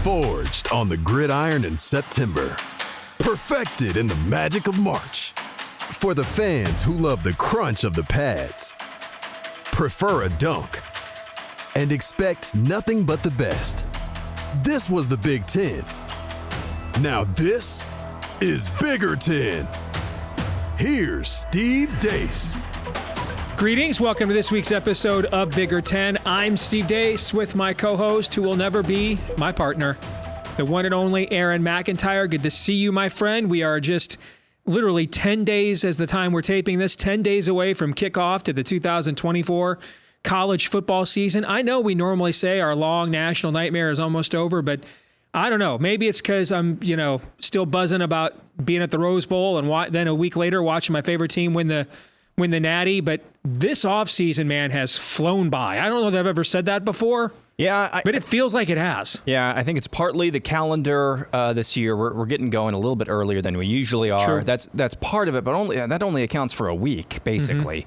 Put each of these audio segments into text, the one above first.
Forged on the gridiron in September. Perfected in the magic of March. For the fans who love the crunch of the pads. Prefer a dunk. And expect nothing but the best. This was the Big Ten. Now this is Bigger Ten. Here's Steve Dace. Greetings. Welcome to this week's episode of Bigger Ten. I'm Steve Dace with my co-host, who will never be my partner, the one and only Aaron McIntyre. Good to see you, my friend. We are just literally 10 days as the time we're taping this, 10 days away from kickoff to the 2024 college football season. I know we normally say our long national nightmare is almost over, but I don't know. Maybe it's because I'm, still buzzing about being at the Rose Bowl and then a week later watching my favorite team win the Natty. But this offseason, man, has flown by. I don't know that I've ever said that before. Yeah, but it feels like it has. Yeah, I think it's partly the calendar this year. We're getting going a little bit earlier than we usually are. True. That's part of it, but that only accounts for a week, basically.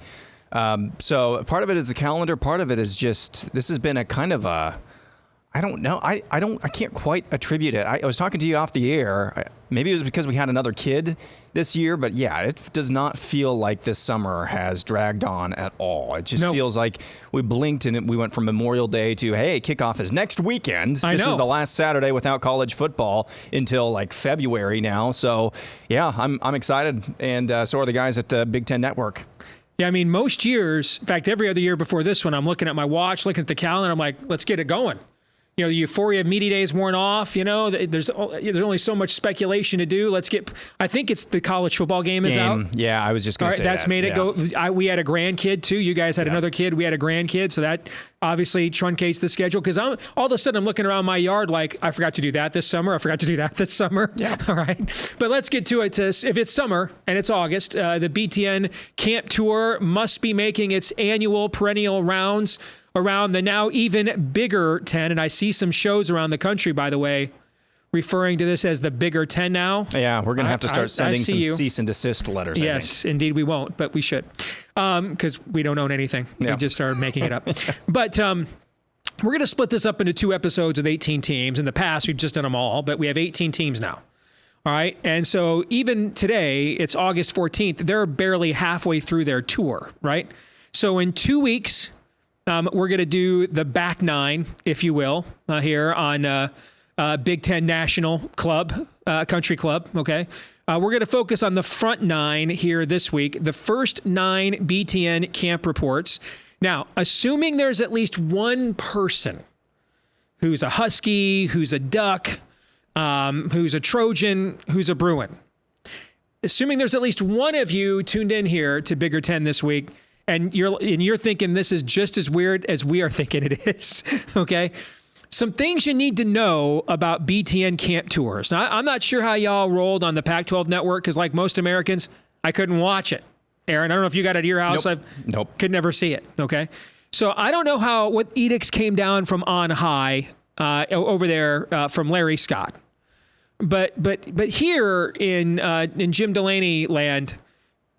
Mm-hmm. So part of it is the calendar. Part of it is just this has been a kind of a. I don't know. I can't quite attribute it. I was talking to you off the air. Maybe it was because we had another kid this year, but yeah, it does not feel like this summer has dragged on at all. It just feels like we blinked and we went from Memorial Day to, hey, kickoff is next weekend. This is the last Saturday without college football until like February now. So yeah, I'm excited, and so are the guys at the Big Ten Network. Yeah, I mean, most years, in fact, every other year before this one, I'm looking at my watch, looking at the calendar, I'm like, let's get it going. The euphoria of media days worn off. There's only so much speculation to do. I think it's the college football game is out. Yeah, I was just going to say that's that. Made it go. We had a grandkid too. You guys had another kid. We had a grandkid. So that obviously truncates the schedule, because all of a sudden I'm looking around my yard like, I forgot to do that this summer. I forgot to do that this summer. Yeah. All right. But let's get to it. If it's summer and it's August, the BTN Camp Tour must be making its annual perennial rounds around the now even bigger 10. And I see some shows around the country, by the way, referring to this as the Bigger 10 now. Yeah, we're going to have to start sending some cease and desist letters, I think. Indeed we won't, but we should, because we don't own anything. Yeah. We just started making it up. But we're going to split this up into 2 episodes with 18 teams. In the past, we've just done them all, but we have 18 teams now. All right. And so even today, it's August 14th. They're barely halfway through their tour, right? So in 2 weeks, we're going to do the back 9, if you will, here on Big Ten National Club, Country Club, okay? We're going to focus on the front 9 here this week, the first 9 BTN camp reports. Now, assuming there's at least one person who's a Husky, who's a Duck, who's a Trojan, who's a Bruin. Assuming there's at least one of you tuned in here to Bigger 10 this week, and you're thinking this is just as weird as we are thinking it is, okay? Some things you need to know about BTN camp tours. Now, I'm not sure how y'all rolled on the Pac-12 network, because like most Americans, I couldn't watch it. Aaron, I don't know if you got it at your house. Nope. Could never see it, okay? So I don't know what edicts came down from on high over there from Larry Scott. But here in Jim Delaney land,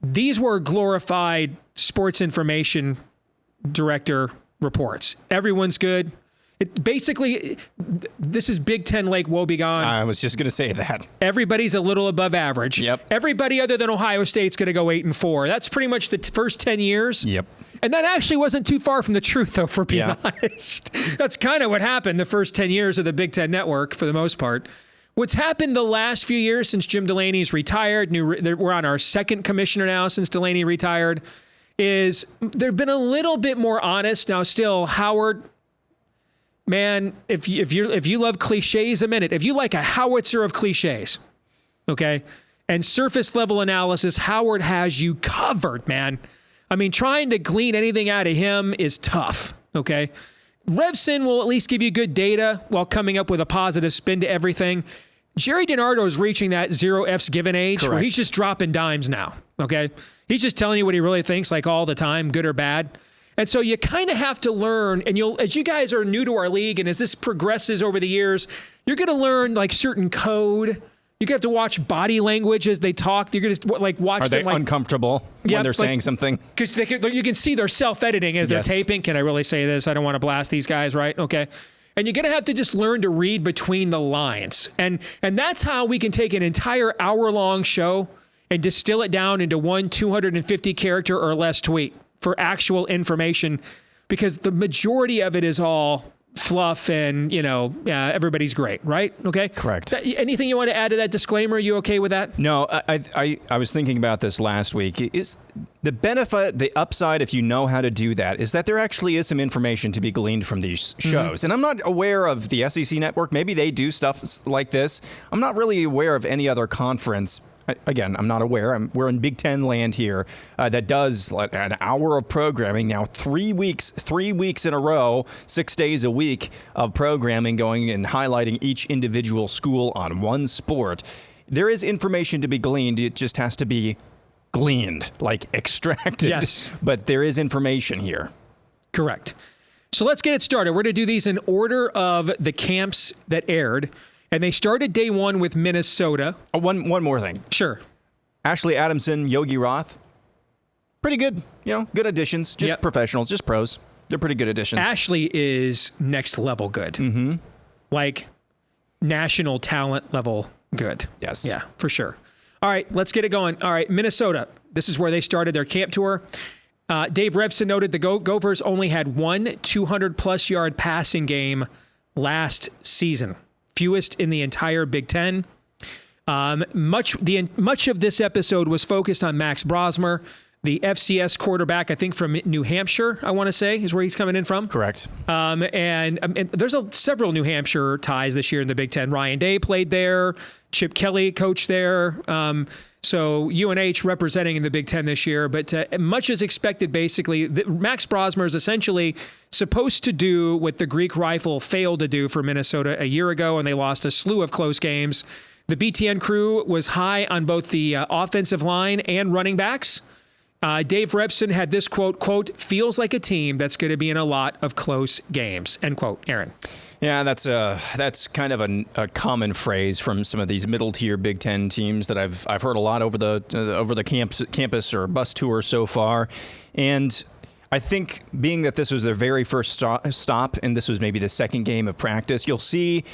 these were glorified sports information director reports. Everyone's good. Basically, this is Big Ten Lake Woebegone. I was just going to say that. Everybody's a little above average. Yep. Everybody other than Ohio State's going to go 8-4. That's pretty much the first 10 years. Yep. And that actually wasn't too far from the truth, though, for being honest. That's kind of what happened the first 10 years of the Big Ten Network, for the most part. What's happened the last few years since Jim Delaney's retired, we're on our second commissioner now since Delaney retired, is they've been a little bit more honest. Now, still, Howard, man, if you love cliches a minute, if you like a howitzer of cliches, okay, and surface level analysis, Howard has you covered, man. I mean, trying to glean anything out of him is tough, okay? Revson will at least give you good data while coming up with a positive spin to everything. Jerry DiNardo is reaching that 0 F's given age. Correct. Where he's just dropping dimes now, okay? He's just telling you what he really thinks, like all the time, good or bad. And so you kind of have to learn, and as you guys are new to our league, and as this progresses over the years, you're going to learn like certain code. You're going to have to watch body language as they talk. You're going to watch Are them they uncomfortable when they're saying something? Because you can see they're self-editing as they're taping. Can I really say this? I don't want to blast these guys, right? Okay. And you're going to have to just learn to read between the lines. And that's how we can take an entire hour-long show and distill it down into one 250 character or less tweet for actual information, because the majority of it is all fluff and, everybody's great, right? Okay? Correct. Anything you want to add to that disclaimer? Are you okay with that? No, I was thinking about this last week. Is the benefit, the upside, if you know how to do that, is that there actually is some information to be gleaned from these shows. Mm-hmm. And I'm not aware of the SEC network. Maybe they do stuff like this. I'm not really aware of any other conference. Again, I'm not aware. We're in Big Ten land here that does like an hour of programming now, 3 weeks in a row, 6 days a week of programming going and highlighting each individual school on one sport. There is information to be gleaned. It just has to be gleaned, like extracted. Yes. But there is information here. Correct. So let's get it started. We're going to do these in order of the camps that aired. And they started day one with Minnesota. One more thing. Sure. Ashley Adamson, Yogi Roth. Pretty good. Good additions. Just professionals, just pros. They're pretty good additions. Ashley is next level good. Mm-hmm. Like national talent level good. Yes. Yeah, for sure. All right, let's get it going. All right, Minnesota. This is where they started their camp tour. Dave Revson noted the Gophers only had one 200-plus yard passing game last season. Fewest in the entire Big Ten. Much of this episode was focused on Max Brosmer, the FCS quarterback, I think from New Hampshire, I want to say, is where he's coming in from. Correct. And there's several New Hampshire ties this year in the Big Ten. Ryan Day played there. Chip Kelly coached there. So UNH representing in the Big Ten this year. But much as expected, basically, Max Brosmer is essentially supposed to do what the Greek Rifle failed to do for Minnesota a year ago, and they lost a slew of close games. The BTN crew was high on both the offensive line and running backs. Dave Revson had this quote, feels like a team that's going to be in a lot of close games, end quote. Aaron. Yeah, that's kind of a common phrase from some of these middle tier Big Ten teams that I've heard a lot over the campus or bus tour so far, and I think being that this was their very first stop and this was maybe the second game of practice, you'll see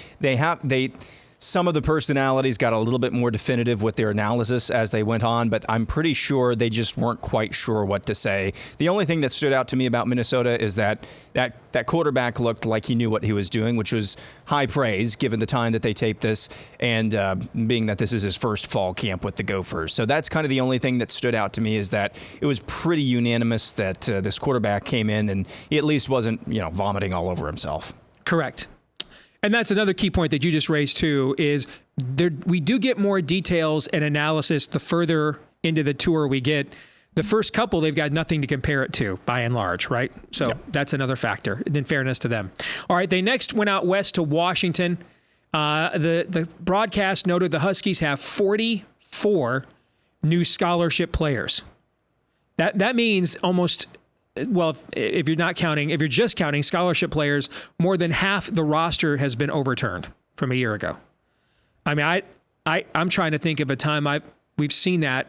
some of the personalities got a little bit more definitive with their analysis as they went on, but I'm pretty sure they just weren't quite sure what to say. The only thing that stood out to me about Minnesota is that quarterback looked like he knew what he was doing, which was high praise given the time that they taped this and being that this is his first fall camp with the Gophers. So that's kind of the only thing that stood out to me, is that it was pretty unanimous that this quarterback came in and he at least wasn't, vomiting all over himself. Correct. And that's another key point that you just raised, too, is we do get more details and analysis the further into the tour we get. The first couple, they've got nothing to compare it to, by and large, right? So That's another factor, in fairness to them. All right, they next went out west to Washington. The broadcast noted the Huskies have 44 new scholarship players. That means almost... Well, if you're just counting scholarship players, more than half the roster has been overturned from a year ago. I mean, I'm trying to think of a time we've seen that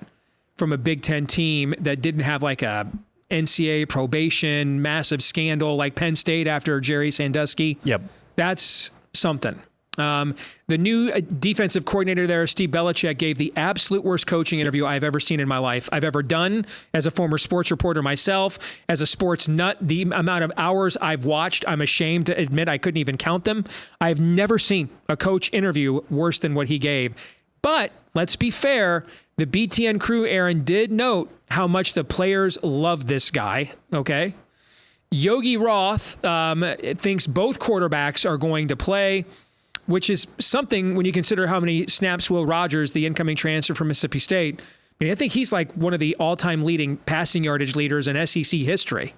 from a Big Ten team that didn't have like a NCAA probation, massive scandal like Penn State after Jerry Sandusky. Yep. That's something. The new defensive coordinator there, Steve Belichick, gave the absolute worst coaching interview I've ever seen in my life. I've ever done as a former sports reporter myself, as a sports nut. The amount of hours I've watched, I'm ashamed to admit I couldn't even count them. I've never seen a coach interview worse than what he gave. But let's be fair. The BTN crew, Aaron, did note how much the players love this guy. Okay. Yogi Roth thinks both quarterbacks are going to play, which is something when you consider how many snaps Will Rogers, the incoming transfer from Mississippi State, I think he's like one of the all-time leading passing yardage leaders in SEC history.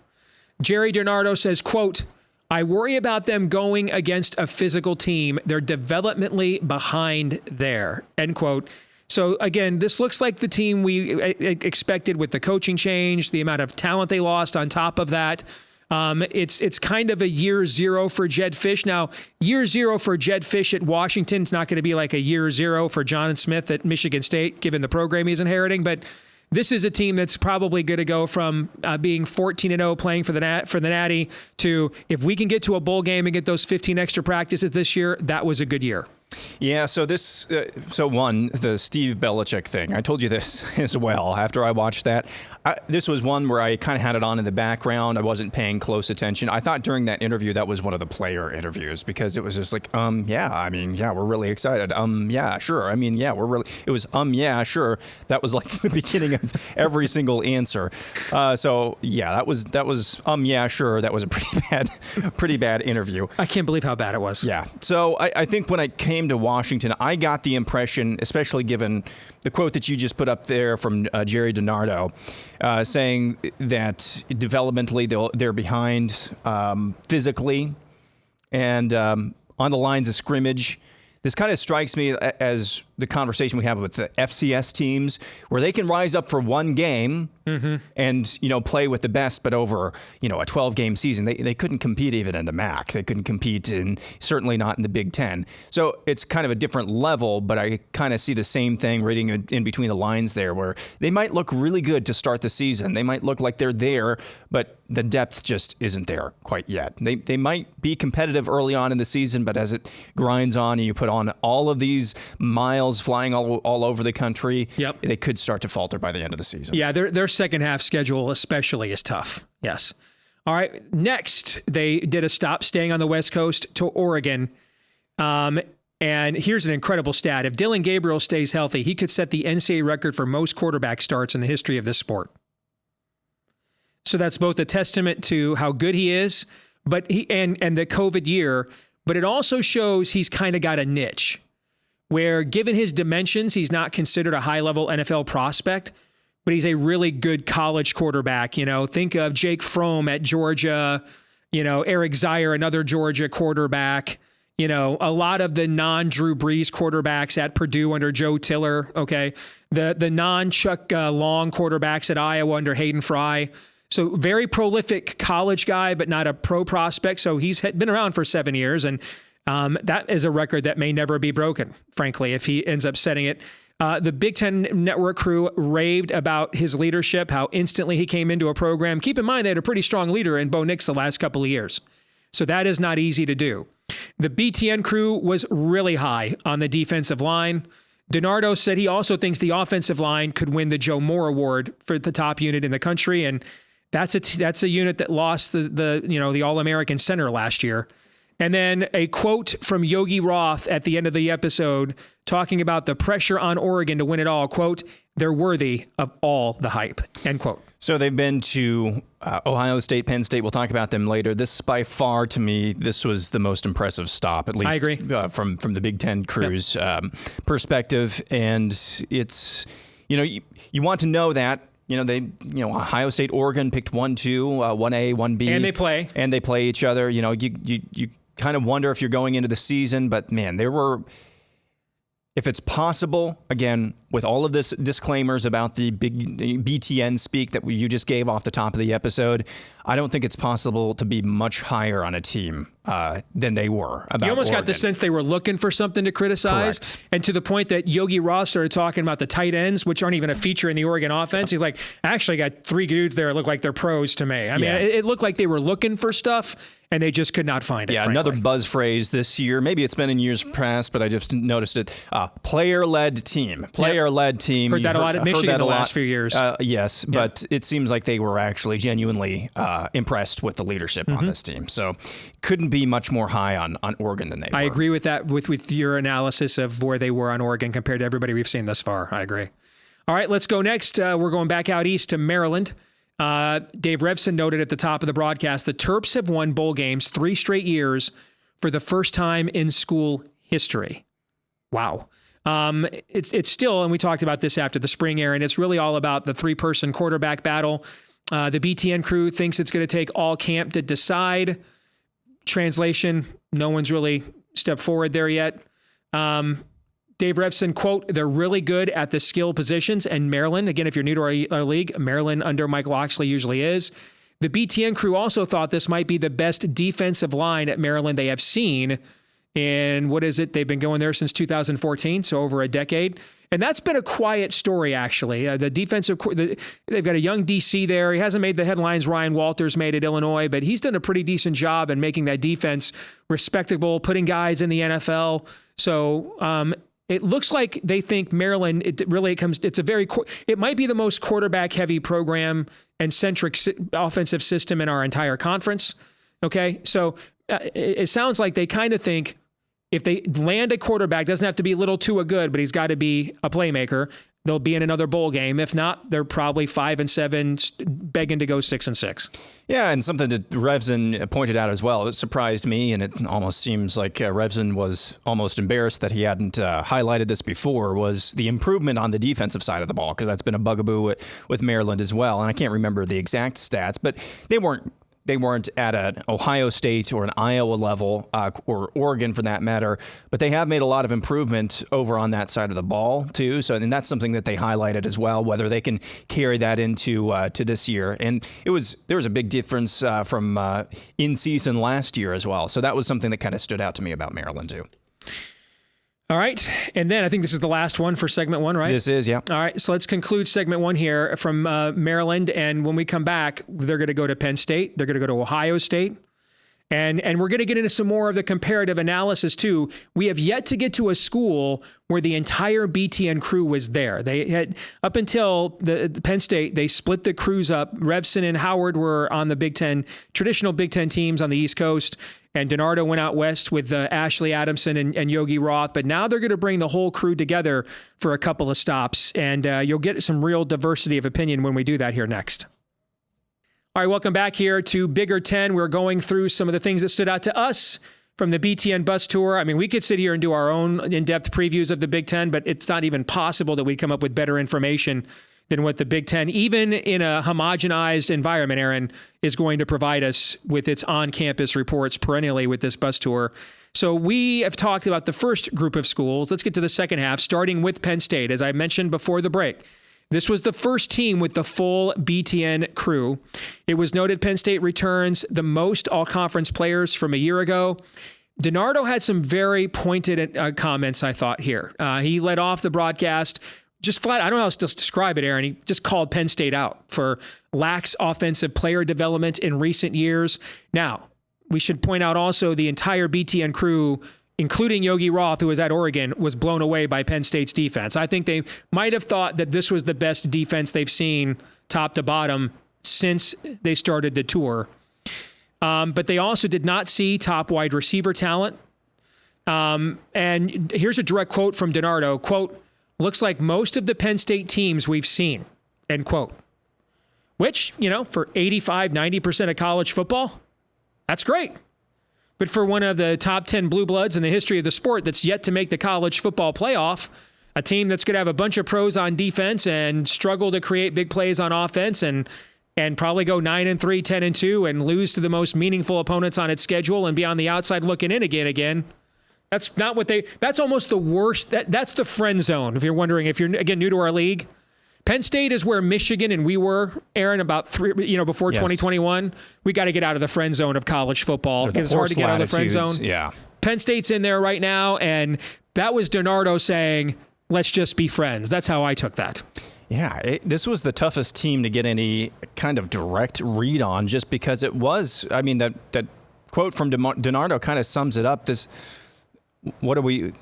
Jerry DiNardo says, quote, I worry about them going against a physical team. They're developmentally behind there, end quote. So again, this looks like the team we expected with the coaching change, the amount of talent they lost on top of that. It's kind of a year zero for Jed Fish. Now, year zero for Jed Fish at Washington is not going to be like a year zero for John Smith at Michigan State, given the program he's inheriting. But this is a team that's probably going to go from being 14-0 playing for the Natty to, if we can get to a bowl game and get those 15 extra practices this year, that was a good year. Yeah, so the Steve Belichick thing, I told you this as well after I watched that. This was one where I kind of had it on in the background. I wasn't paying close attention. I thought during that interview that was one of the player interviews because it was just like, we're really excited. Yeah, sure. It was, yeah, sure. That was like the beginning of every single answer. That was, yeah, sure. That was a pretty bad interview. I can't believe how bad it was. Yeah. So I think when I came to Washington, I got the impression, especially given the quote that you just put up there from Jerry DiNardo, saying that developmentally they're behind physically and on the lines of scrimmage. This kind of strikes me as the conversation we have with the FCS teams, where they can rise up for one game and, play with the best, but over, a 12-game season, they couldn't compete even in the MAC. They couldn't compete certainly not in the Big Ten. So it's kind of a different level, but I kind of see the same thing reading in between the lines there, where they might look really good to start the season. They might look like they're there, but the depth just isn't there quite yet. They might be competitive early on in the season, but as it grinds on and you put on all of these miles flying all over the country, they could start to falter by the end of the season. Yeah, their second half schedule especially is tough. Yes. All right. Next, they did a stop staying on the West Coast to Oregon. And here's an incredible stat. If Dylan Gabriel stays healthy, he could set the NCAA record for most quarterback starts in the history of this sport. So that's both a testament to how good he is, but and the COVID year, but it also shows he's kind of got a niche where, given his dimensions, he's not considered a high-level NFL prospect, but he's a really good college quarterback. Think of Jake Fromm at Georgia, Eric Zier, another Georgia quarterback, a lot of the non-Drew Brees quarterbacks at Purdue under Joe Tiller, okay? The non-Chuck Long quarterbacks at Iowa under Hayden Fry. So very prolific college guy, but not a pro prospect. So he's been around for 7 years, and that is a record that may never be broken, frankly, if he ends up setting it. The Big Ten Network crew raved about his leadership, how instantly he came into a program. Keep in mind, they had a pretty strong leader in Bo Nix the last couple of years. So that is not easy to do. The BTN crew was really high on the defensive line. DiNardo said he also thinks the offensive line could win the Joe Moore Award for the top unit in the country, and that's a unit that lost the All-American center last year. And then a quote from Yogi Roth at the end of the episode talking about the pressure on Oregon to win it all. Quote, "They're worthy of all the hype." End quote. So they've been to Ohio State, Penn State. We'll talk about them later. This, by far, to me, this was the most impressive stop, at least I agree. From the Big Ten crew's perspective. And it's, you want to know that. Ohio State, Oregon picked 1-2, 1A, 1B. And they play each other. You kind of wonder if you're going into the season, but man, if it's possible, again, with all of this disclaimers about the big BTN speak that you just gave off the top of the episode, I don't think it's possible to be much higher on a team than they were. You almost Oregon. got the sense they were looking for something to criticize. Correct. And to the point that Yogi Roth started talking about the tight ends, which aren't even a feature in the Oregon offense. He's like, actually got 3 dudes there that look like they're pros to me. I mean, it looked like they were looking for stuff, and they just could not find it. Yeah, frankly. Another buzz phrase this year. Maybe it's been in years past, but I just noticed it. Player-led team. Player-led team. Heard that a lot at Michigan the last few years. Yes, but it seems like they were actually genuinely impressed with the leadership on this team. So couldn't be much more high on Oregon than they were. I agree with that, with your analysis of where they were on Oregon compared to everybody we've seen thus far. I agree. All right, let's go next. We're going back out east to Maryland. Dave Revson noted at the top of the broadcast, the Terps have won bowl games 3 straight years for the first time in school history. Wow. It's still, and we talked about this after the spring, Aaron, it's really all about the 3-person quarterback battle. The BTN crew thinks it's going to take all camp to decide. Translation, no one's really stepped forward there yet. Dave Revson, quote, "They're really good at the skill positions." And Maryland, again, if you're new to our league, Maryland under Mike Loxley usually is. The BTN crew also thought this might be the best defensive line at Maryland they have seen. And what is it? They've been going there since 2014, so over a decade. And that's been a quiet story, actually. They've got a young DC there. He hasn't made the headlines Ryan Walters made at Illinois, but he's done a pretty decent job in making that defense respectable, putting guys in the NFL. So it looks like they think Maryland, it might be the most quarterback heavy program and centric offensive system in our entire conference. Okay. So it sounds like they kind of think if they land a quarterback, doesn't have to be Little Tua good, but he's got to be a playmaker, they'll be in another bowl game. If not, they're probably 5-7, begging to go 6-6. Yeah, and something that Revson pointed out as well. It surprised me, and it almost seems like Revson was almost embarrassed that he hadn't highlighted this before, was the improvement on the defensive side of the ball, because that's been a bugaboo with Maryland as well. And I can't remember the exact stats, but they weren't at an Ohio State or an Iowa level, or Oregon for that matter, but they have made a lot of improvement over on that side of the ball too. So, and that's something that they highlighted as well, whether they can carry that into to this year. And there was a big difference from in season last year as well. So that was something that kind of stood out to me about Maryland too. All right. And then I think this is the last one for segment 1, right? This is, yeah. All right. So let's conclude segment 1 here from Maryland. And when we come back, they're going to go to Penn State. They're going to go to Ohio State. And we're going to get into some more of the comparative analysis too. We have yet to get to a school where the entire BTN crew was there. They had, up until the Penn State, they split the crews up. Revson and Howard were on the Big Ten, traditional Big Ten teams on the East Coast. And DiNardo went out west with Ashley Adamson and Yogi Roth. But now they're going to bring the whole crew together for a couple of stops. And you'll get some real diversity of opinion when we do that here next. All right, welcome back here to Bigger 10. We're going through some of the things that stood out to us from the BTN bus tour. I mean, we could sit here and do our own in-depth previews of the Big Ten, but it's not even possible that we come up with better information than what the Big Ten, even in a homogenized environment, Aaron, is going to provide us with its on-campus reports perennially with this bus tour. So we have talked about the first group of schools. Let's get to the second half, starting with Penn State. As I mentioned before the break, this was the first team with the full BTN crew. It was noted Penn State returns the most all-conference players from a year ago. DiNardo had some very pointed comments, I thought, here. He led off the broadcast just flat. I don't know how else to describe it, Aaron. He just called Penn State out for lax offensive player development in recent years. Now, we should point out also the entire BTN crew, including Yogi Roth, who was at Oregon, was blown away by Penn State's defense. I think they might have thought that this was the best defense they've seen top to bottom since they started the tour. But they also did not see top wide receiver talent. And here's a direct quote from DiNardo, quote, "Looks like most of the Penn State teams we've seen," end quote. Which, for 85-90% of college football, that's great. But for one of the top 10 blue bloods in the history of the sport that's yet to make the college football playoff, a team that's going to have a bunch of pros on defense and struggle to create big plays on offense and probably go 9-3, 10-2 and lose to the most meaningful opponents on its schedule and be on the outside looking in again. That's not what that's almost the worst. That's the friend zone. If you're wondering, if you're, again, new to our league, Penn State is where Michigan and we were, Aaron, about before 2021. We got to get out of the friend zone of college football because it's hard to get out of the friend zone. Yeah. Penn State's in there right now, and that was DiNardo saying, let's just be friends. That's how I took that. Yeah, this was the toughest team to get any kind of direct read on, just because it was. I mean, that quote from DiNardo kind of sums it up. What are we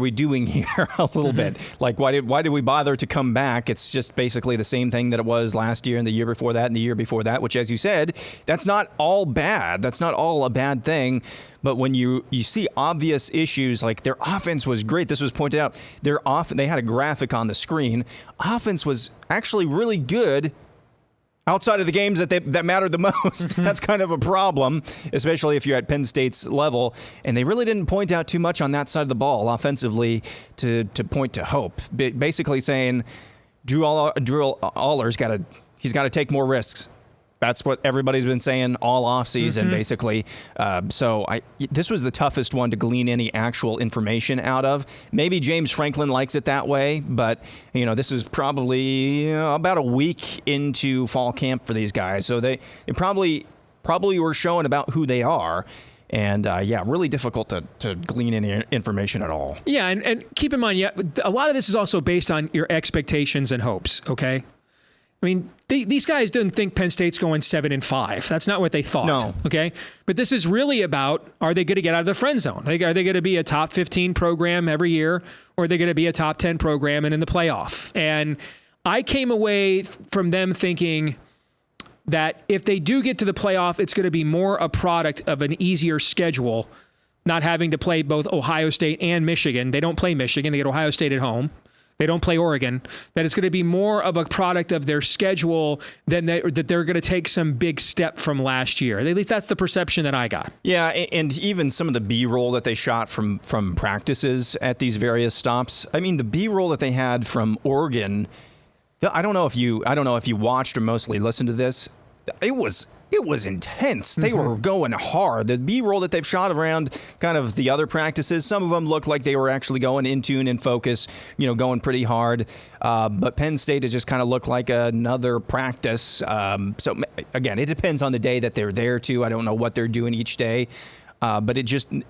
doing here a little bit? Like, why did we bother to come back? It's just basically the same thing that it was last year and the year before that and the year before that, which, as you said, that's not all bad. That's not all a bad thing. But when you see obvious issues, like their offense was great. This was pointed out. They had a graphic on the screen. Offense was actually really good outside of the games that mattered the most. That's kind of a problem, especially if you're at Penn State's level. And they really didn't point out too much on that side of the ball offensively to point to hope. Basically saying Drew Aller's he's got to take more risks. That's what everybody's been saying all offseason, basically. So this was the toughest one to glean any actual information out of. Maybe James Franklin likes it that way, but this is probably about a week into fall camp for these guys. So they probably were showing about who they are. And really difficult to glean any information at all. Yeah, and keep in mind, a lot of this is also based on your expectations and hopes, okay? I mean, these guys didn't think Penn State's going 7-5. That's not what they thought. No. Okay? But this is really about, are they going to get out of the friend zone? Are they going to be a top 15 program every year, or are they going to be a top 10 program and in the playoff? And I came away from them thinking that if they do get to the playoff, it's going to be more a product of an easier schedule, not having to play both Ohio State and Michigan. They don't play Michigan. They get Ohio State at home. They don't play Oregon. That it's going to be more of a product of their schedule than that they're going to take some big step from last year. At least that's the perception that I got. Yeah, and even some of the B-roll that they shot from practices at these various stops. I mean, the B-roll that they had from Oregon, I don't know if you watched or mostly listened to this. It was intense. They were going hard. The B-roll that they've shot around kind of the other practices, some of them looked like they were actually going in tune and focus, going pretty hard. But Penn State has just kind of looked like another practice. So again, it depends on the day that they're there too. I don't know what they're doing each day. But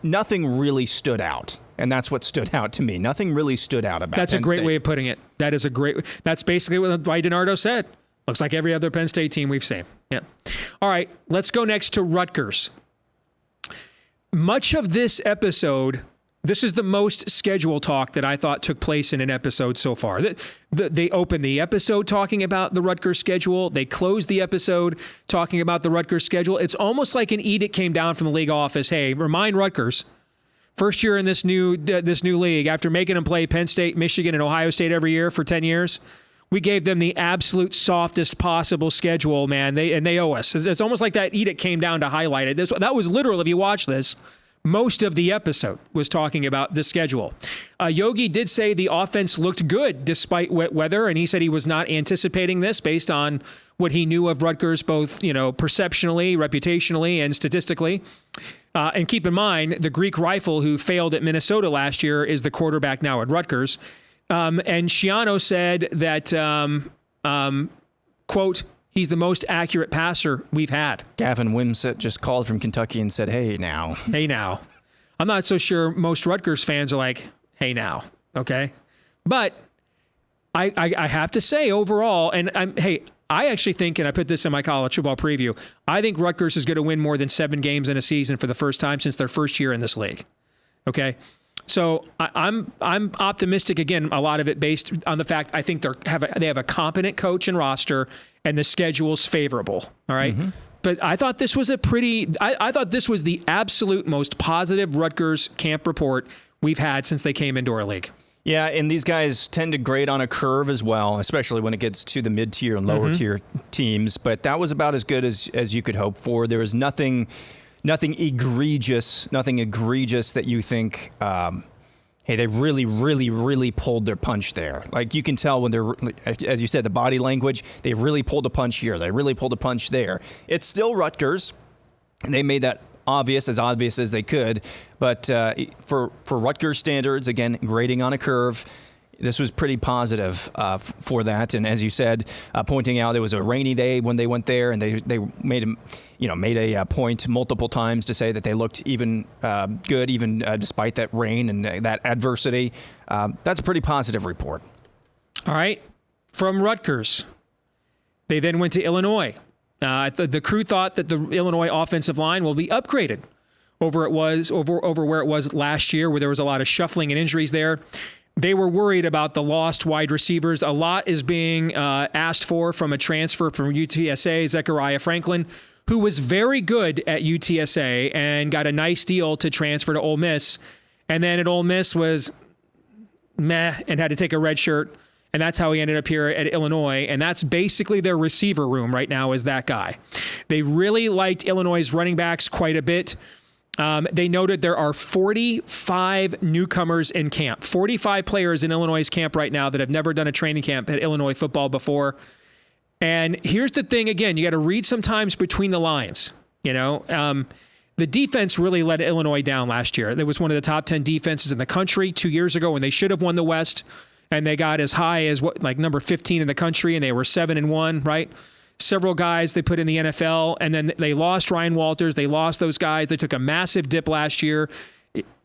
nothing really stood out. And that's what stood out to me. Nothing really stood out about Penn State. That's a great way of putting it. That's basically what DiNardo said. Looks like every other Penn State team we've seen. Yeah. All right, let's go next to Rutgers. Much of this episode, this is the most schedule talk that I thought took place in an episode so far. They opened the episode talking about the Rutgers schedule. They closed the episode talking about the Rutgers schedule. It's almost like an edict came down from the league office. Hey, remind Rutgers, first year in this new league, after making them play Penn State, Michigan, and Ohio State every year for 10 years, we gave them the absolute softest possible schedule, man. They owe us. It's almost like that edict came down to highlight it. That was literal, if you watch this, most of the episode was talking about the schedule. Yogi did say the offense looked good despite wet weather, and he said he was not anticipating this based on what he knew of Rutgers, both perceptionally, reputationally, and statistically. And keep in mind, the Greek rifle who failed at Minnesota last year is the quarterback now at Rutgers. And Schiano said that, quote, he's the most accurate passer we've had. Gavin Wimsatt just called from Kentucky and said, hey, now. Hey, now. I'm not so sure most Rutgers fans are like, hey, now. Okay? But I have to say overall, and I actually think, and I put this in my college football preview, I think Rutgers is going to win more than 7 games in a season for the first time since their first year in this league. Okay? So I'm optimistic, again, a lot of it based on the fact I think they have a competent coach and roster, and the schedule's favorable. All right. Mm-hmm. But I thought this was I thought this was the absolute most positive Rutgers camp report we've had since they came into our league. Yeah, and these guys tend to grade on a curve as well, especially when it gets to the mid-tier and lower-tier teams. But that was about as good as you could hope for. There was nothing egregious that you think, hey, they really, really, really pulled their punch there. Like you can tell when they're, as you said, the body language, they really pulled a punch here. They really pulled a punch there. It's still Rutgers. They made that obvious as they could. But for Rutgers standards, again, grading on a curve, this was pretty positive for that. And as you said, pointing out it was a rainy day when they went there, and they made a point multiple times to say that they looked even good, even despite that rain and that adversity. That's a pretty positive report. All right. From Rutgers, they then went to Illinois. The crew thought that the Illinois offensive line will be upgraded over where it was last year, where there was a lot of shuffling and injuries there. They were worried about the lost wide receivers. A lot is being asked for from a transfer from UTSA, Zechariah Franklin, who was very good at UTSA and got a nice deal to transfer to Ole Miss. And then at Ole Miss was meh and had to take a red shirt. And that's how he ended up here at Illinois. And that's basically their receiver room right now, is that guy. They really liked Illinois' running backs quite a bit. They noted there are 45 newcomers in camp, 45 players in Illinois' camp right now that have never done a training camp at Illinois football before. And here's the thing, again, you got to read sometimes between the lines. The defense really let Illinois down last year. It was one of the top 10 defenses in the country 2 years ago when they should have won the West. And they got as high as number 15 in the country, and they were 7-1, right? several guys they put in the NFL, and then they lost Ryan Walters. They lost those guys. They took a massive dip last year.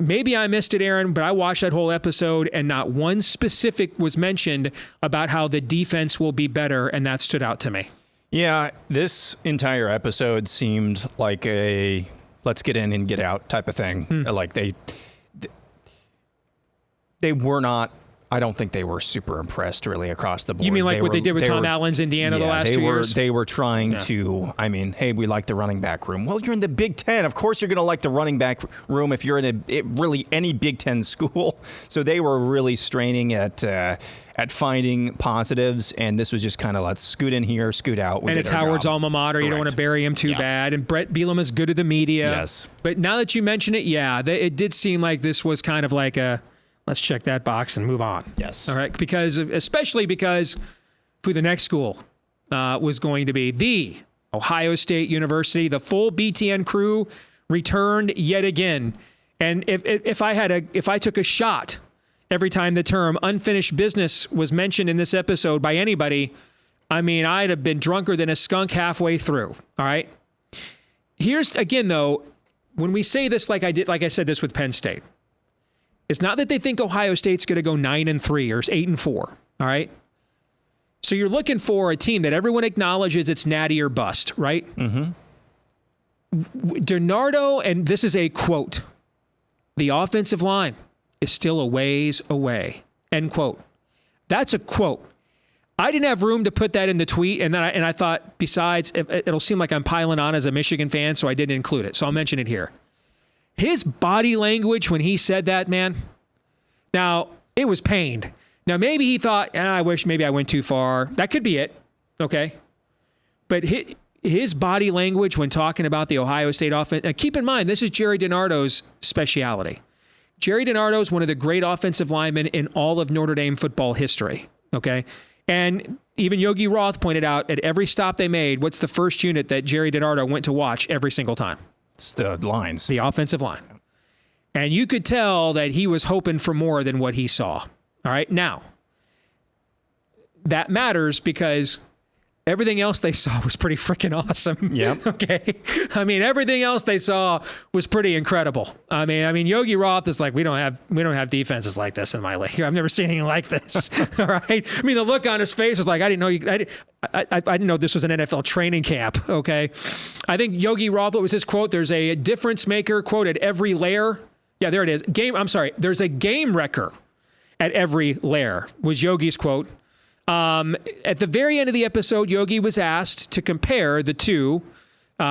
Maybe I missed it, Aaron, but I watched that whole episode, and not one specific was mentioned about how the defense will be better, and that stood out to me. Yeah, this entire episode seemed like a let's get in and get out type of thing. Like they were not. I don't think they were super impressed really across the board. You mean like what they did with Tom Allen's Indiana the last 2 years? They were trying to, hey, we like the running back room. Well, you're in the Big Ten. Of course you're going to like the running back room if you're in really any Big Ten school. So they were really straining at finding positives, and this was just kind of let's scoot in here, scoot out. And it's Howard's alma mater. Correct. You don't want to bury him too bad. And Brett Bielema is good at the media. Yes. But now that you mention it, it did seem like this was kind of like a, let's check that box and move on. Yes. All right. Especially because who the next school was going to be, the Ohio State University. The full BTN crew returned yet again. And if I took a shot every time the term unfinished business was mentioned in this episode by anybody, I'd have been drunker than a skunk halfway through. All right. Here's again though, when we say this, like I said this with Penn State. It's not that they think Ohio State's going to go 9-3 or 8-4. All right. So you're looking for a team that everyone acknowledges it's natty or bust, right? Mm-hmm. DiNardo, and this is a quote, the offensive line is still a ways away, end quote. That's a quote. I didn't have room to put that in the tweet, and I thought, besides, it'll seem like I'm piling on as a Michigan fan, so I didn't include it. So I'll mention it here. His body language when he said that, man, now, it was pained. Now, maybe he thought, I wish maybe I went too far. That could be it, okay? But his body language when talking about the Ohio State offense, and keep in mind, this is Jerry DiNardo's speciality. Jerry DiNardo is one of the great offensive linemen in all of Notre Dame football history, okay? And even Yogi Roth pointed out at every stop they made, what's the first unit that Jerry DiNardo went to watch every single time? It's the lines. The offensive line. And you could tell that he was hoping for more than what he saw. All right. Now, that matters because everything else they saw was pretty freaking awesome. Yep. Okay. Everything else they saw was pretty incredible. Yogi Roth is like, we don't have defenses like this in my league. I've never seen anything like this. All right. The look on his face was like, I didn't know this was an NFL training camp. Okay. I think Yogi Roth, what was his quote? There's a difference maker quote at every layer. Yeah, there it is. There's a game wrecker at every layer was Yogi's quote. At the very end of the episode, Yogi was asked to compare the two,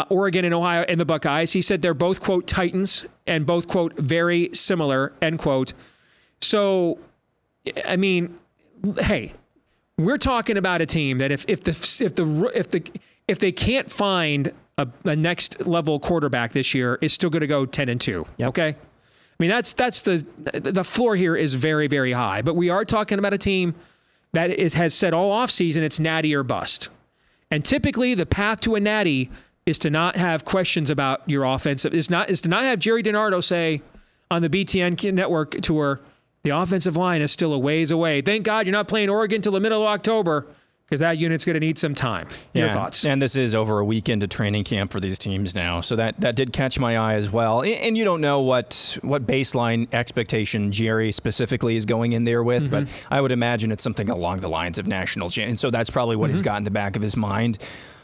Oregon and Ohio and the Buckeyes. He said they're both, quote, Titans and both, quote, very similar, end quote. So, hey, we're talking about a team that if they can't find a next level quarterback this year, is still going to go 10-2. Yep. Okay. That's the floor here is very, very high, but we are talking about a team that has said all offseason it's natty or bust. And typically the path to a natty is to not have questions about your offense. Is to not have Jerry DiNardo say on the BTN network tour, the offensive line is still a ways away. Thank God you're not playing Oregon till the middle of October, because that unit's going to need some time. Your thoughts? And this is over a weekend of training camp for these teams now. So that did catch my eye as well. And you don't know what baseline expectation Jerry specifically is going in there with, but I would imagine it's something along the lines of national champ. And so that's probably what he's got in the back of his mind.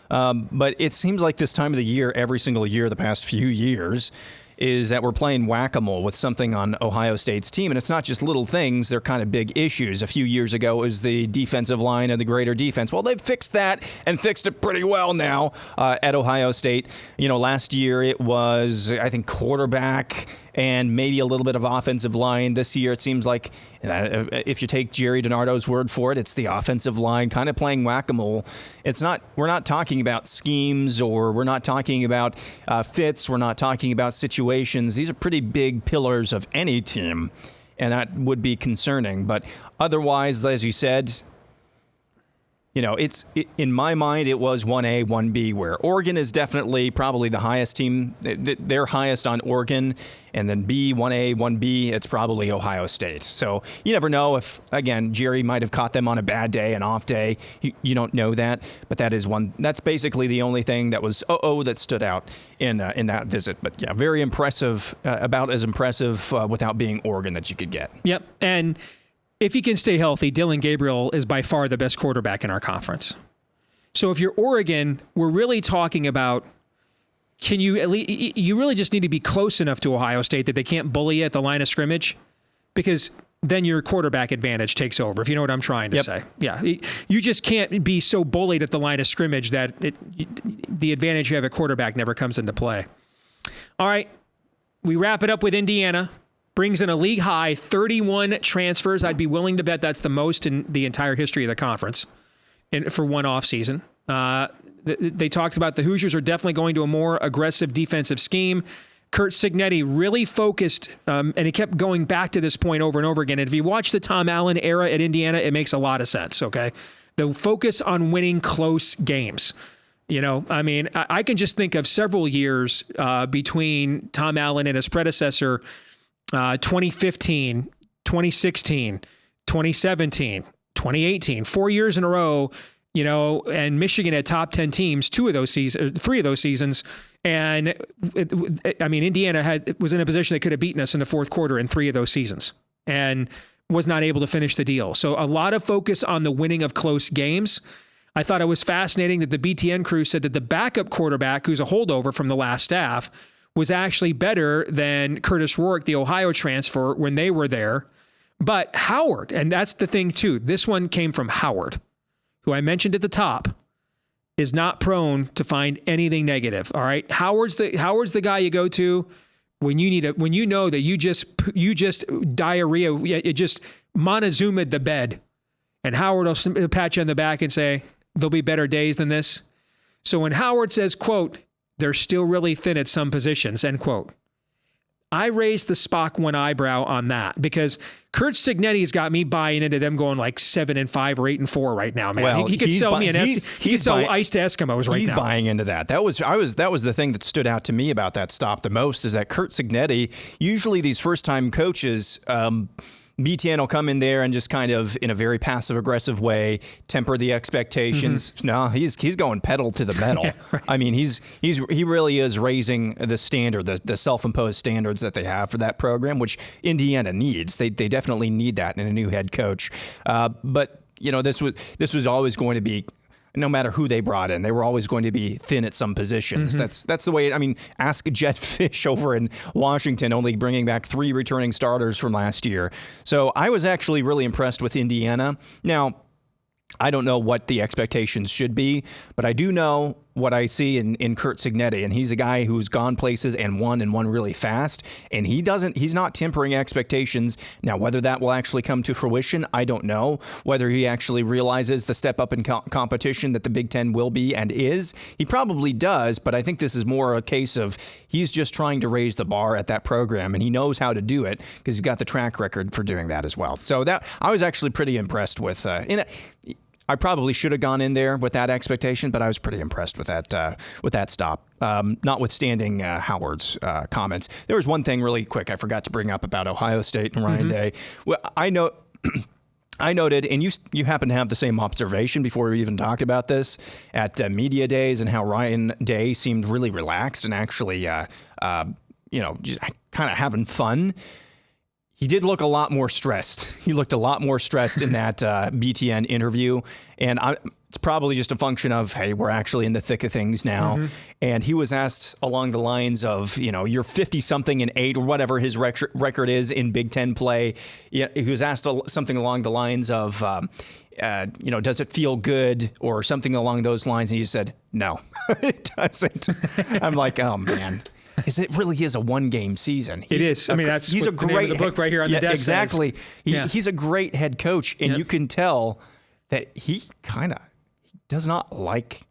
But it seems like this time of the year, every single year, the past few years, is that we're playing whack-a-mole with something on Ohio State's team. And it's not just little things, they're kind of big issues. A few years ago, it was the defensive line and the greater defense. Well, they've fixed that and fixed it pretty well now at Ohio State. Last year it was, I think, quarterback and maybe a little bit of offensive line. This year it seems like, if you take Jerry DiNardo's word for it, it's the offensive line kind of playing whack-a-mole. We're not talking about schemes, or we're not talking about fits. We're not talking about situations. These are pretty big pillars of any team, and that would be concerning. But otherwise, as you said, in my mind, it was 1A, 1B, where Oregon is definitely probably the highest team. They're highest on Oregon. And then B, 1A, 1B, it's probably Ohio State. So you never know if, again, Jerry might have caught them on a bad day, an off day. You don't know that. But that's basically the only thing that was that stood out in that visit. But yeah, very impressive, about as impressive without being Oregon that you could get. Yep. And if he can stay healthy, Dylan Gabriel is by far the best quarterback in our conference. So if you're Oregon, we're really talking about, can you at least, you really just need to be close enough to Ohio State that they can't bully you at the line of scrimmage, because then your quarterback advantage takes over, if you know what I'm trying to say. Yeah. You just can't be so bullied at the line of scrimmage that the advantage you have at quarterback never comes into play. All right. We wrap it up with Indiana. Brings in a league high 31 transfers. I'd be willing to bet that's the most in the entire history of the conference for one off season. They talked about the Hoosiers are definitely going to a more aggressive defensive scheme. Curt Cignetti really focused, and he kept going back to this point over and over again. And if you watch the Tom Allen era at Indiana, it makes a lot of sense, okay? The focus on winning close games. I can just think of several years between Tom Allen and his predecessor, 2015, 2016, 2017, 2018, 4 years in a row, and Michigan had top 10 teams, 3 of those seasons. And Indiana was in a position that could have beaten us in the fourth quarter in 3 of those seasons and was not able to finish the deal. So a lot of focus on the winning of close games. I thought it was fascinating that the BTN crew said that the backup quarterback, who's a holdover from the last staff, was actually better than Curtis Rourke, the Ohio transfer, when they were there. But Howard, and that's the thing too, this one came from Howard, who I mentioned at the top, is not prone to find anything negative. All right. Howard's the guy you go to when you know that you just diarrhea, it just Montezumma'd the bed. And Howard will pat you on the back and say, there'll be better days than this. So when Howard says, quote, they're still really thin at some positions, end quote, I raised the Spock one eyebrow on that, because Curt Cignetti's got me buying into them going like 7-5 or 8-4 right now, man. Well, he could sell me he could sell ice to Eskimos right now. He's buying into that. That was the thing that stood out to me about that stop the most, is that Curt Cignetti, usually these first time coaches, BTN will come in there and just kind of, in a very passive-aggressive way, temper the expectations. Mm-hmm. No, he's going pedal to the metal. Yeah, right. I mean, he really is raising the standard, the self-imposed standards that they have for that program, which Indiana needs. They definitely need that in a new head coach. But this was always going to be, no matter who they brought in, they were always going to be thin at some positions. Mm-hmm. That's the way. Ask Jet Fish over in Washington, only bringing back 3 returning starters from last year. So I was actually really impressed with Indiana. Now, I don't know what the expectations should be, but I do know what I see in Curt Cignetti, and he's a guy who's gone places and won really fast, and he's not tempering expectations. Now, whether that will actually come to fruition, I don't know. Whether he actually realizes the step up in competition that the Big Ten will be and is, he probably does, but I think this is more a case of he's just trying to raise the bar at that program, and he knows how to do it because he's got the track record for doing that as well. So that I was actually pretty impressed with. I probably should have gone in there with that expectation, but I was pretty impressed with that stop, notwithstanding Howard's comments. There was one thing really quick I forgot to bring up about Ohio State and Ryan Day. Well, I noted, and you happen to have the same observation before we even talked about this, at media days, and how Ryan Day seemed really relaxed and actually, just kind of having fun. He did look a lot more stressed. He looked a lot more stressed in that BTN interview. And it's probably just a function of, hey, we're actually in the thick of things now. Mm-hmm. And he was asked along the lines of, you're 50-something and 8 or whatever his record is in Big Ten play. He was asked something along the lines of, does it feel good or something along those lines? And he said, no, it doesn't. I'm like, oh, man. It really is a one-game season. It is. He's a great, the name of the book right here on the desk. Exactly. He's a great head coach, and you can tell that he does not like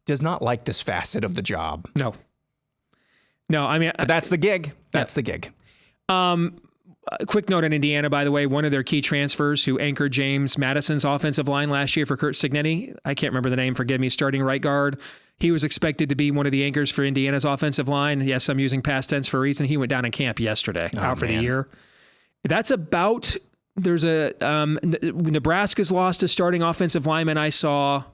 this facet of the job. No. But that's the gig. That's the gig. A quick note on Indiana, by the way, one of their key transfers who anchored James Madison's offensive line last year for Kurt Cignetti, I can't remember the name, forgive me, starting right guard. He was expected to be one of the anchors for Indiana's offensive line. Yes, I'm using past tense for a reason. He went down in camp yesterday, out for the year. That's about, there's a, Nebraska's lost a starting offensive lineman I saw,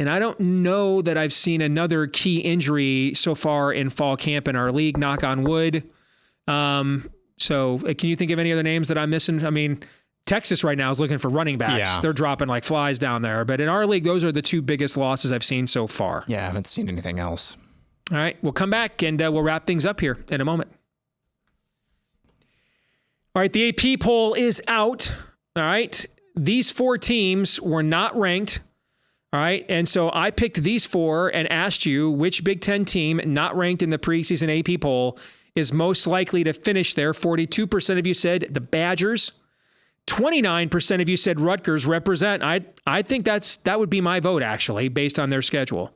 and I don't know that I've seen another key injury so far in fall camp in our league, knock on wood. So can you think of any other names that I'm missing? I mean, Texas right now is looking for running backs. Yeah. They're dropping like flies down there. But in our league, those are the two biggest losses I've seen so far. Yeah, I haven't seen anything else. All right, we'll come back and we'll wrap things up here in a moment. All right, the AP poll is out. All right, these 4 teams were not ranked. All right, and so I picked these 4 and asked you which Big Ten team not ranked in the preseason AP poll is most likely to finish there. 42% of you said the Badgers. 29% of you said Rutgers represent. I think that would be my vote, actually, based on their schedule.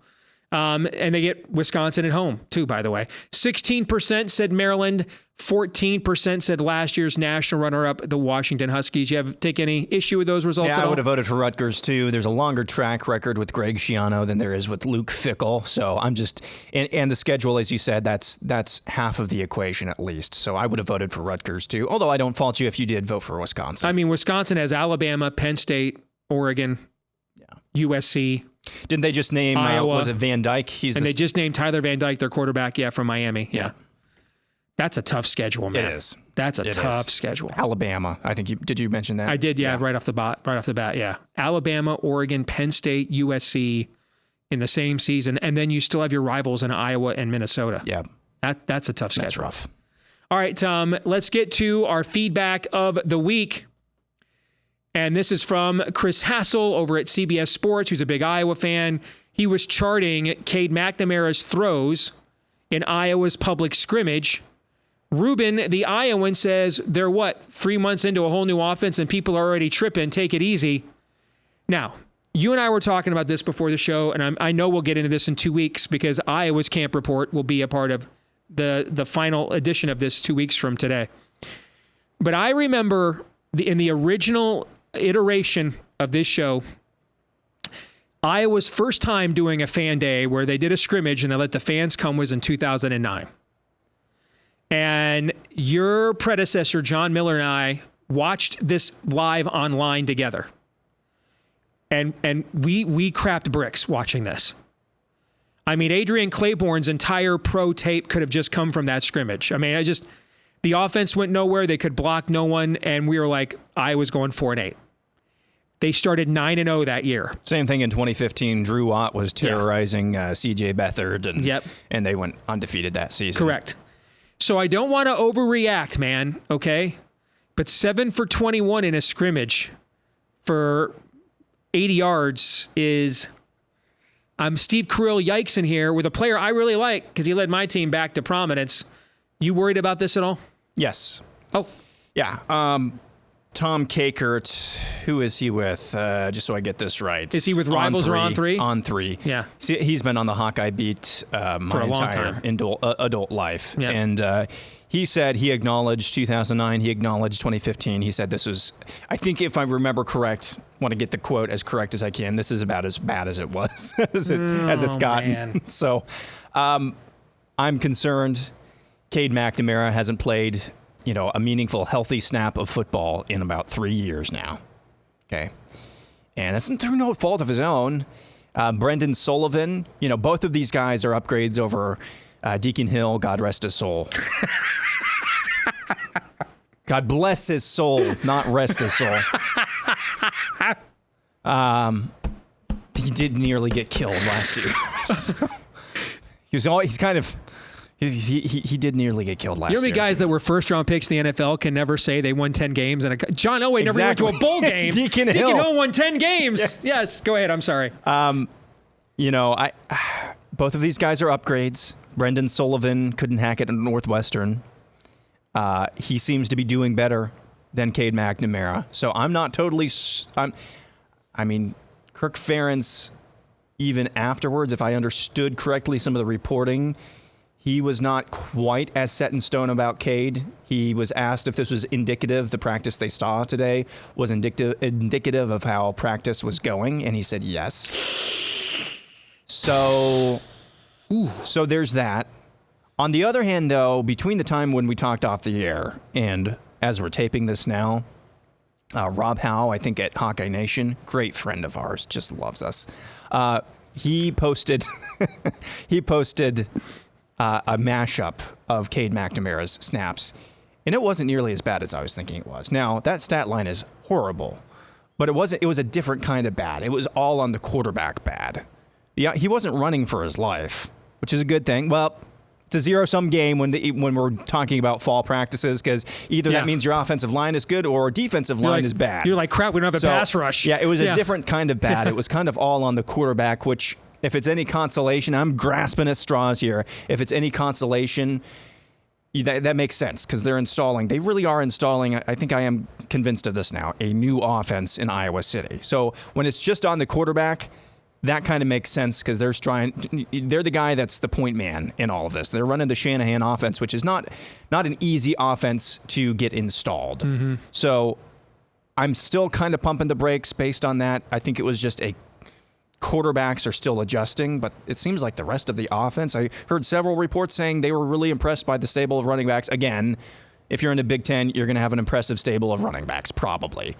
And they get Wisconsin at home, too, by the way. 16% said Maryland. 14% said last year's national runner-up, the Washington Huskies. You take any issue with those results at all? Yeah, I would have voted for Rutgers, too. There's a longer track record with Greg Schiano than there is with Luke Fickell. So I'm just – and the schedule, as you said, that's half of the equation at least. So I would have voted for Rutgers, too. Although I don't fault you if you did vote for Wisconsin. I mean, Wisconsin has Alabama, Penn State, Oregon, USC. Didn't they just name Iowa? Was it Van Dyke? They just named Tyler Van Dyke, their quarterback, from Miami. Yeah. That's a tough schedule, man. It is. That's a tough schedule. Alabama, I think did you mention that? I did, right off the bat, yeah. Alabama, Oregon, Penn State, USC in the same season, and then you still have your rivals in Iowa and Minnesota. Yeah. That's a tough schedule. That's rough. All right, let's get to our feedback of the week. And this is from Chris Hassel over at CBS Sports, who's a big Iowa fan. He was charting Cade McNamara's throws in Iowa's public scrimmage. Ruben, the Iowan, says they're 3 months into a whole new offense and people are already tripping. Take it easy. Now, you and I were talking about this before the show, and I know we'll get into this in 2 weeks because Iowa's camp report will be a part of the final edition of this 2 weeks from today. But I remember in the original iteration of this show, Iowa's first time doing a fan day where they did a scrimmage and they let the fans come was in 2009. And your predecessor, John Miller, and I watched this live online together. And we crapped bricks watching this. I mean, Adrian Claiborne's entire pro tape could have just come from that scrimmage. I mean, the offense went nowhere. They could block no one. And we were like, Iowa's going 4-8. They started 9-0 that year. Same thing in 2015. Drew Ott was terrorizing C.J. Beathard, and they went undefeated that season. Correct. So I don't want to overreact, man, okay? But 7 for 21 in a scrimmage for 80 yards is... I'm Steve Carell yikes in here with a player I really like because he led my team back to prominence. You worried about this at all? Yes. Oh. Yeah. Tom Kakert, who is he with? Just so I get this right. Is he with Rivals or On 3? On 3. Yeah. See, he's been on the Hawkeye beat my entire adult life. Yeah. And he said he acknowledged 2009. He acknowledged 2015. He said this was, I think if I remember correct, want to get the quote as correct as I can, this is about as bad as it was, as it's gotten. Man. So I'm concerned Cade McNamara hasn't played a meaningful, healthy snap of football in about 3 years now. Okay. And that's through no fault of his own. Brendan Sullivan, both of these guys are upgrades over Deacon Hill, God rest his soul. God bless his soul, not rest his soul. He did nearly get killed last year. So, he did nearly get killed last year. You know how many guys that were first-round picks in the NFL can never say they won 10 games? John Elway never went to a bowl game. Deacon Hill won 10 games. Yes. Go ahead. I'm sorry. Both of these guys are upgrades. Brendan Sullivan couldn't hack it at Northwestern. He seems to be doing better than Cade McNamara. So I'm not totally... Kirk Ferentz, even afterwards, if I understood correctly some of the reporting... He was not quite as set in stone about Cade. He was asked if this was indicative, the practice they saw today was indicative of how practice was going, and he said yes. So there's that. On the other hand, though, between the time when we talked off the air and as we're taping this now, Rob Howe, I think at Hawkeye Nation, great friend of ours, just loves us. He posted a mashup of Cade McNamara's snaps, and it wasn't nearly as bad as I was thinking it was. Now, that stat line is horrible, but it was a different kind of bad. It was all on the quarterback bad. Yeah, he wasn't running for his life, which is a good thing. Well, it's a zero-sum game when we're talking about fall practices, because either that means your offensive line is good or defensive line is bad. You're like, crap, we don't have a pass rush. Yeah, it was a different kind of bad. It was kind of all on the quarterback, which, if it's any consolation, I'm grasping at straws here. If it's any consolation, that makes sense, because they really are installing, I think I am convinced of this now, a new offense in Iowa City. So when it's just on the quarterback, that kind of makes sense, because they're the guy that's the point man in all of this. They're running the Shanahan offense, which is not an easy offense to get installed. Mm-hmm. So I'm still kind of pumping the brakes based on that. I think it was just quarterbacks are still adjusting, but it seems like the rest of the offense, I heard several reports saying they were really impressed by the stable of running backs. Again, if you're in the Big Ten, you're going to have an impressive stable of running backs, probably.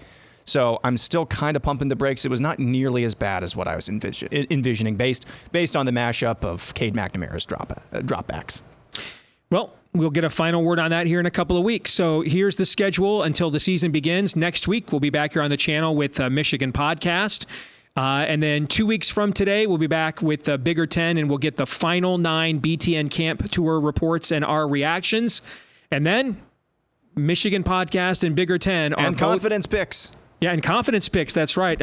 So I'm still kind of pumping the brakes. It was not nearly as bad as what I was envisioning based on the mashup of Cade McNamara's dropbacks. Well, we'll get a final word on that here in a couple of weeks. So here's the schedule until the season begins. Next week, we'll be back here on the channel with Michigan Podcast. And then 2 weeks from today, we'll be back with Bigger 10, and we'll get the final 9 BTN camp tour reports and our reactions. And then Michigan Podcast and Bigger 10 are and confidence picks. Yeah, and confidence picks. That's right.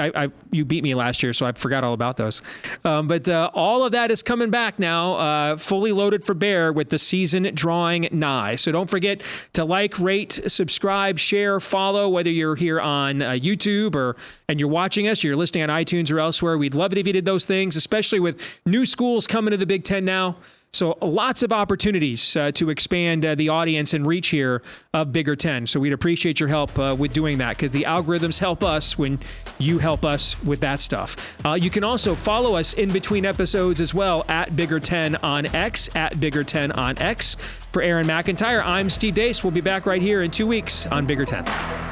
You beat me last year, so I forgot all about those. But all of that is coming back now, fully loaded for bear with the season drawing nigh. So don't forget to like, rate, subscribe, share, follow, whether you're here on YouTube and you're watching us, you're listening on iTunes or elsewhere. We'd love it if you did those things, especially with new schools coming to the Big Ten now. So lots of opportunities to expand the audience and reach here of Bigger 10. So we'd appreciate your help with doing that, because the algorithms help us when you help us with that stuff. You can also follow us in between episodes as well at Bigger 10 on X, at Bigger 10 on X. For Aaron McIntyre, I'm Steve Deace. We'll be back right here in 2 weeks on Bigger 10.